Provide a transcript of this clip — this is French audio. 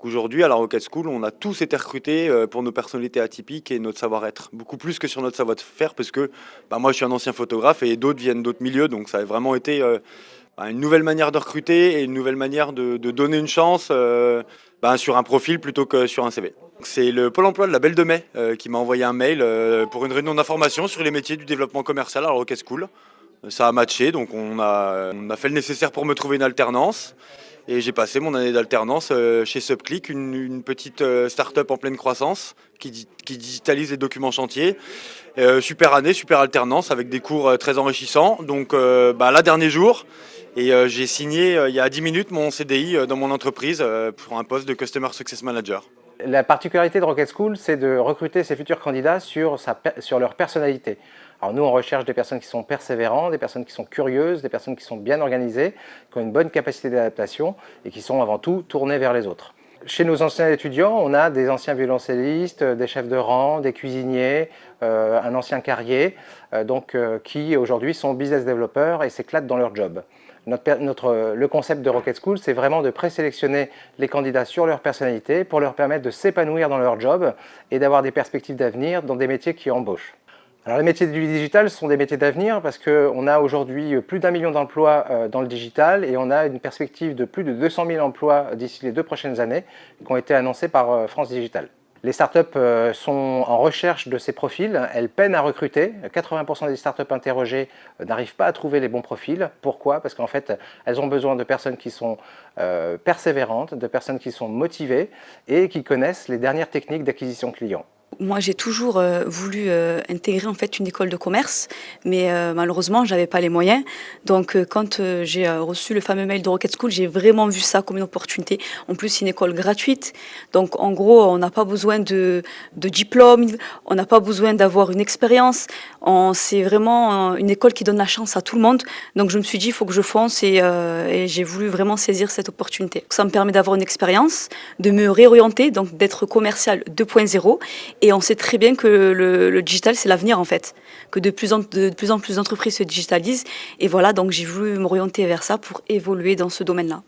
Aujourd'hui, à la Rocket School, on a tous été recrutés pour nos personnalités atypiques et notre savoir-être. Beaucoup plus que sur notre savoir-faire, parce que moi, je suis un ancien photographe et d'autres viennent d'autres milieux. Donc, ça a vraiment été une nouvelle manière de recruter et une nouvelle manière de donner une chance sur un profil plutôt que sur un CV. C'est le Pôle emploi de la Belle de Mai qui m'a envoyé un mail pour une réunion d'information sur les métiers du développement commercial à la Rocket School. Ça a matché, donc on a fait le nécessaire pour me trouver une alternance. Et j'ai passé mon année d'alternance chez Subclick, une petite start-up en pleine croissance qui digitalise les documents chantiers. Super année, super alternance avec des cours très enrichissants. Donc là, dernier jour, et j'ai signé il y a 10 minutes mon CDI dans mon entreprise pour un poste de Customer Success Manager. La particularité de Rocket School, c'est de recruter ses futurs candidats sur leur personnalité. Alors nous, on recherche des personnes qui sont persévérantes, des personnes qui sont curieuses, des personnes qui sont bien organisées, qui ont une bonne capacité d'adaptation et qui sont avant tout tournées vers les autres. Chez nos anciens étudiants, on a des anciens violoncellistes, des chefs de rang, des cuisiniers, un ancien carrier, qui aujourd'hui sont business développeurs et s'éclatent dans leur job. Le concept de Rocket School, c'est vraiment de présélectionner les candidats sur leur personnalité pour leur permettre de s'épanouir dans leur job et d'avoir des perspectives d'avenir dans des métiers qui embauchent. Alors les métiers du digital sont des métiers d'avenir parce qu'on a aujourd'hui plus d'1 million d'emplois dans le digital et on a une perspective de plus de 200 000 emplois d'ici les 2 prochaines années qui ont été annoncés par France Digital. Les startups sont en recherche de ces profils, elles peinent à recruter. 80% des startups interrogées n'arrivent pas à trouver les bons profils. Pourquoi? Parce qu'en fait, elles ont besoin de personnes qui sont persévérantes, de personnes qui sont motivées et qui connaissent les dernières techniques d'acquisition client. Moi, j'ai toujours voulu intégrer en fait une école de commerce, mais malheureusement, j'avais pas les moyens. Donc, quand j'ai reçu le fameux mail de Rocket School, j'ai vraiment vu ça comme une opportunité. En plus, c'est une école gratuite. Donc, en gros, on n'a pas besoin de diplôme, on n'a pas besoin d'avoir une expérience. C'est vraiment une école qui donne la chance à tout le monde. Donc, je me suis dit, il faut que je fonce et j'ai voulu vraiment saisir cette opportunité. Ça me permet d'avoir une expérience, de me réorienter, donc d'être commercial 2.0. Et on sait très bien que le digital, c'est l'avenir en fait, que de plus en plus d'entreprises se digitalisent. Et voilà, donc j'ai voulu m'orienter vers ça pour évoluer dans ce domaine-là.